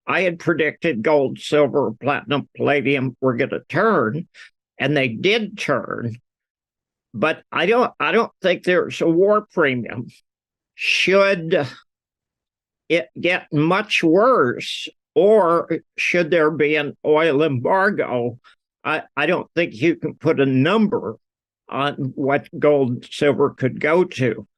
I had predicted gold, silver, platinum, palladium were going to turn, and they did turn. But I don't think there's a war premium. Should it get much worse, or should there be an oil embargo? I don't think you can put a number on what gold and silver could go to.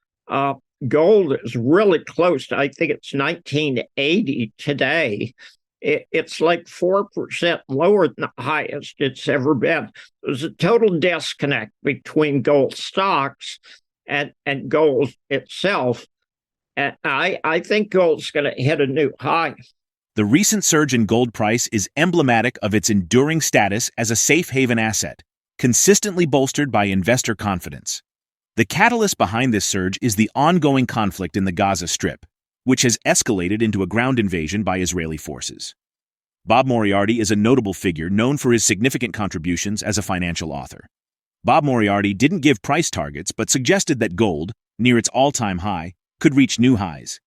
Gold is really close to, I think it's 1980 today. It's like 4% lower than the highest it's ever been. There's a total disconnect between gold stocks and gold itself. And I think gold's going to hit a new high. The recent surge in gold price is emblematic of its enduring status as a safe haven asset, consistently bolstered by investor confidence. The catalyst behind this surge is the ongoing conflict in the Gaza Strip, which has escalated into a ground invasion by Israeli forces. Bob Moriarty is a notable figure known for his significant contributions as a financial author. Bob Moriarty didn't give price targets but suggested that gold, near its all-time high, could reach new highs.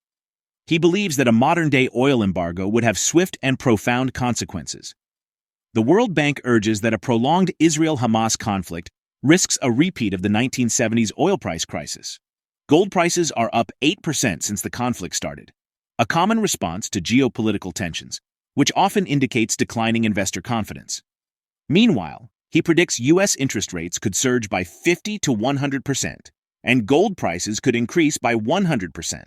He believes that a modern-day oil embargo would have swift and profound consequences. The World Bank urges that a prolonged Israel-Hamas conflict risks a repeat of the 1970s oil price crisis. Gold prices are up 8% since the conflict started, a common response to geopolitical tensions, which often indicates declining investor confidence. Meanwhile, he predicts U.S. interest rates could surge by 50 to 100%, and gold prices could increase by 100%.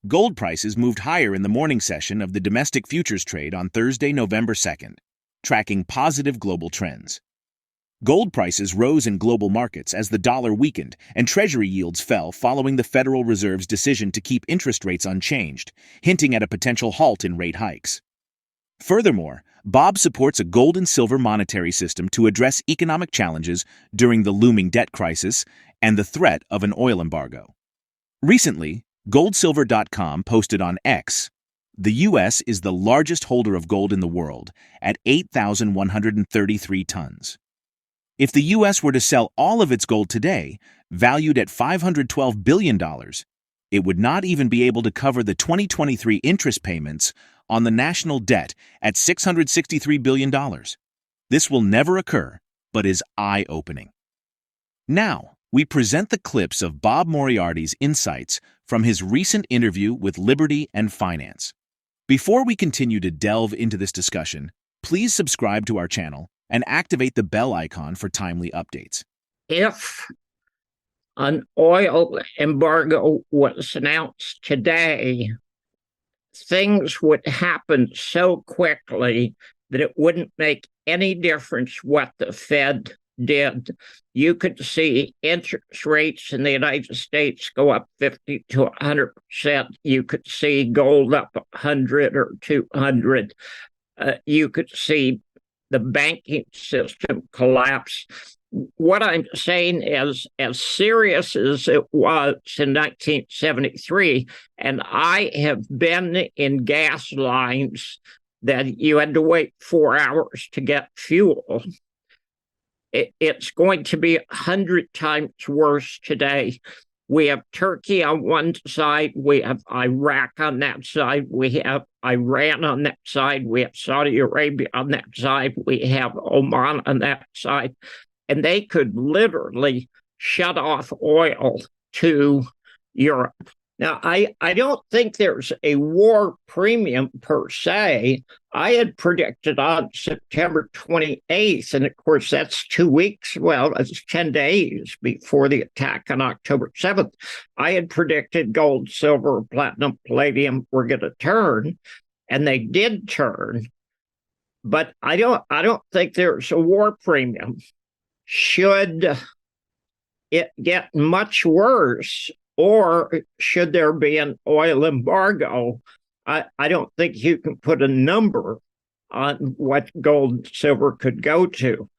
Gold prices moved higher in the morning session of the domestic futures trade on Thursday, November 2nd, tracking positive global trends. Gold prices rose in global markets as the dollar weakened and Treasury yields fell following the Federal Reserve's decision to keep interest rates unchanged, hinting at a potential halt in rate hikes. Furthermore, Bob supports a gold and silver monetary system to address economic challenges during the looming debt crisis and the threat of an oil embargo. Recently, goldsilver.com posted on X, the U.S. is the largest holder of gold in the world at 8,133 tons. If the U.S. were to sell all of its gold today, valued at $512 billion, it would not even be able to cover the 2023 interest payments on the national debt at $663 billion. This will never occur, but is eye-opening. Now, we present the clips of Bob Moriarty's insights from his recent interview with Liberty and Finance. Before we continue to delve into this discussion, please subscribe to our channel and activate the bell icon for timely updates. If an oil embargo was announced today, things would happen so quickly that it wouldn't make any difference what the Fed did. You could see interest rates in the United States go up 50 to 100%. You could see gold up 100 or 200. You could see the banking system collapse. What I'm saying is, as serious as it was in 1973, and I have been in gas lines that you had to wait 4 hours to get fuel, it's going to be 100 times worse today. We have Turkey on one side, we have Iraq on that side, we have Iran on that side, we have Saudi Arabia on that side, we have Oman on that side, and they could literally shut off oil to Europe. Now, I don't think there's a war premium per se. I had predicted on September 28th, and of course, that's 2 weeks, well, it's 10 days before the attack on October 7th. I had predicted gold, silver, platinum, palladium were going to turn, and they did turn. But I don't think there's a war premium. Should it get much worse, or should there be an oil embargo? I don't think you can put a number on what gold and silver could go to.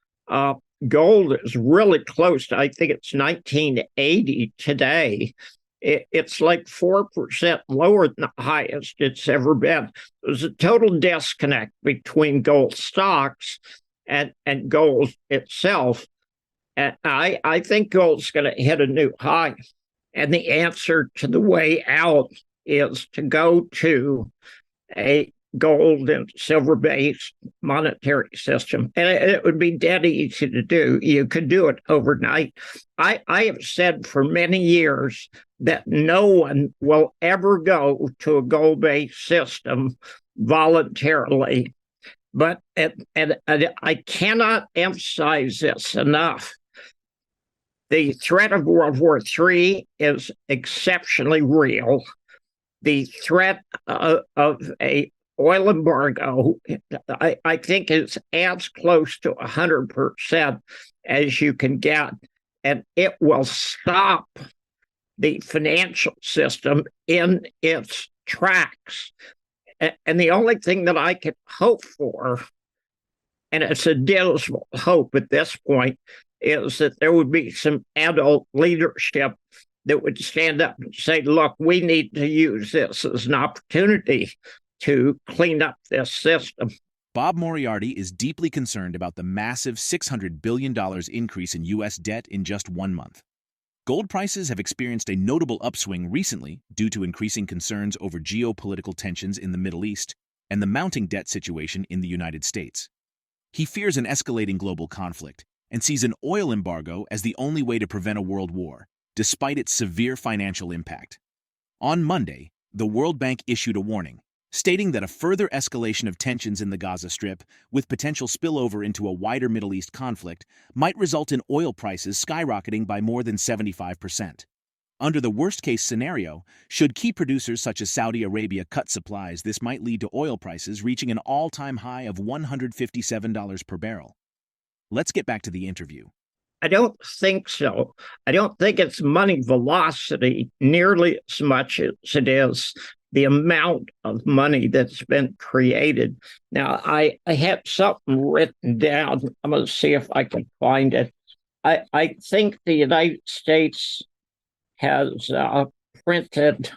Gold is really close to, I think it's 1980 today. It's like 4% lower than the highest it's ever been. There's a total disconnect between gold stocks and gold itself. And I think gold's going to hit a new high. And the answer to the way out is to go to a gold and silver-based monetary system. And it would be dead easy to do. You could do it overnight. I have said for many years that no one will ever go to a gold-based system voluntarily. But and I cannot emphasize this enough. The threat of World War III is exceptionally real. The threat of a oil embargo, I think, is as close to 100% as you can get, and it will stop the financial system in its tracks. And the only thing that I can hope for, and it's a dismal hope at this point, is that there would be some adult leadership that would stand up and say, look, we need to use this as an opportunity to clean up this system. Bob Moriarty is deeply concerned about the massive $600 billion increase in U.S. debt in just 1 month. Gold prices have experienced a notable upswing recently due to increasing concerns over geopolitical tensions in the Middle East and the mounting debt situation in the United States. He fears an escalating global conflict and sees an oil embargo as the only way to prevent a world war, despite its severe financial impact. On Monday, the World Bank issued a warning, stating that a further escalation of tensions in the Gaza Strip, with potential spillover into a wider Middle East conflict, might result in oil prices skyrocketing by more than 75%. Under the worst-case scenario, should key producers such as Saudi Arabia cut supplies, this might lead to oil prices reaching an all-time high of $157 per barrel. Let's get back to the interview. I don't think so. I don't think it's money velocity nearly as much as it is the amount of money that's been created. Now, I have something written down. I'm going to see if I can find it. I think the United States has printed.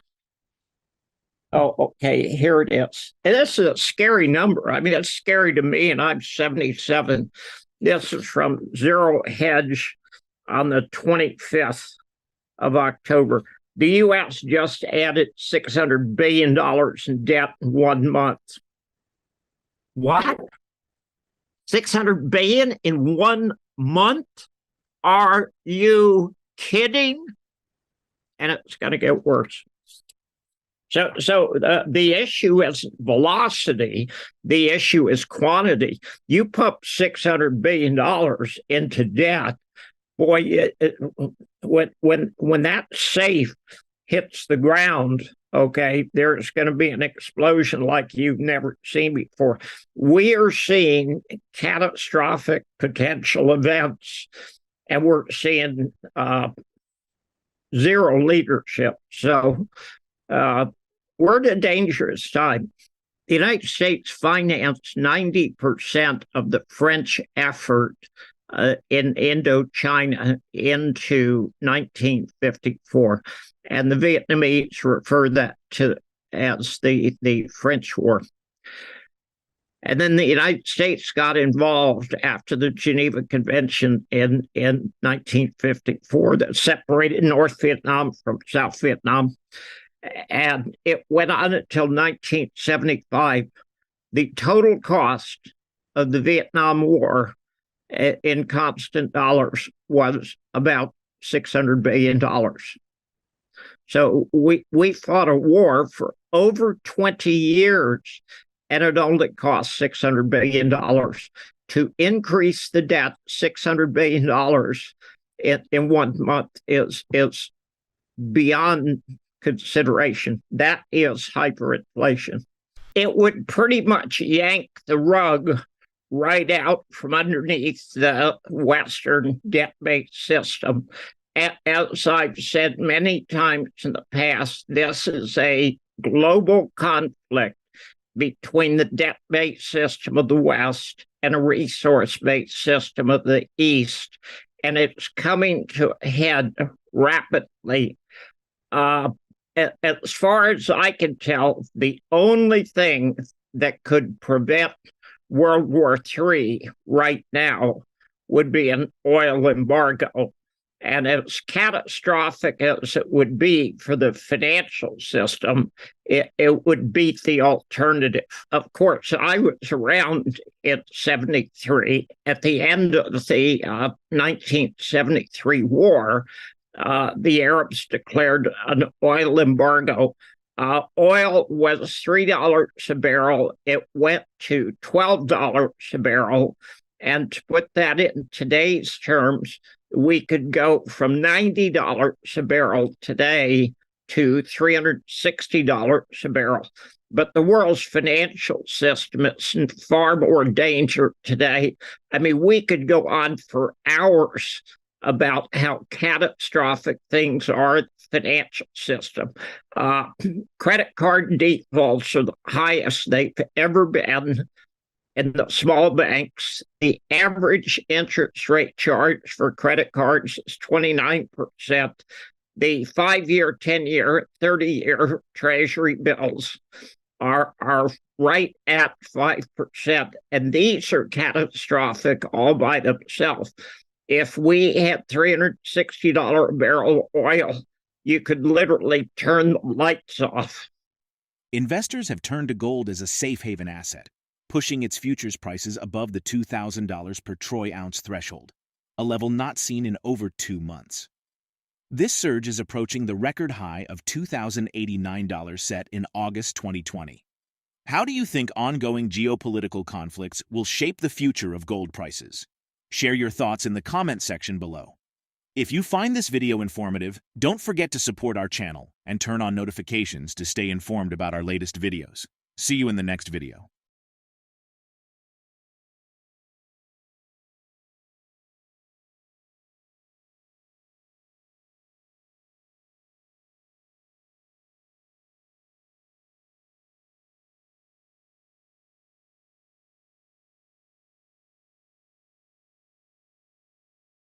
Oh, okay, here it is. And this is a scary number. I mean, it's scary to me, and I'm 77. This is from Zero Hedge on the 25th of October. The U.S. just added $600 billion in debt in 1 month. What? $600 billion in 1 month? Are you kidding? And it's going to get worse. So the issue isn't velocity. The issue is quantity. You pump $600 billion into debt, boy, when that safe hits the ground, okay, there's going to be an explosion like you've never seen before. We are seeing catastrophic potential events, and we're seeing zero leadership. So we're in a dangerous time. The United States financed 90% of the French effort in Indochina into 1954. And the Vietnamese refer that to as the French War. And then the United States got involved after the Geneva Convention in 1954 that separated North Vietnam from South Vietnam. And it went on until 1975. The total cost of the Vietnam War in constant dollars was about $600 billion. So we fought a war for over 20 years, and it only cost $600 billion. To increase the debt $600 billion in 1 month is beyond consideration. That is hyperinflation. It would pretty much yank the rug right out from underneath the Western debt-based system. As I've said many times in the past, this is a global conflict between the debt-based system of the West and a resource-based system of the East, and it's coming to a head rapidly. As far as I can tell, the only thing that could prevent World War III right now would be an oil embargo. And as catastrophic as it would be for the financial system, it would beat the alternative. Of course, I was around in 73 at the end of the 1973 war. The Arabs declared an oil embargo. Oil was $3 a barrel. It went to $12 a barrel. And to put that in today's terms, we could go from $90 a barrel today to $360 a barrel. But the world's financial system is in far more danger today. I mean, we could go on for hours about how catastrophic things are in the financial system. Credit card defaults are the highest they've ever been in the small banks. The average interest rate charged for credit cards is 29%. The 5-year, 10-year, 30-year Treasury bills are right at 5%. And these are catastrophic all by themselves. If we had $360 a barrel oil, you could literally turn the lights off. Investors have turned to gold as a safe haven asset, pushing its futures prices above the $2,000 per troy ounce threshold, a level not seen in over 2 months. This surge is approaching the record high of $2,089 set in August 2020. How do you think ongoing geopolitical conflicts will shape the future of gold prices? Share your thoughts in the comment section below. If you find this video informative, don't forget to support our channel and turn on notifications to stay informed about our latest videos. See you in the next video.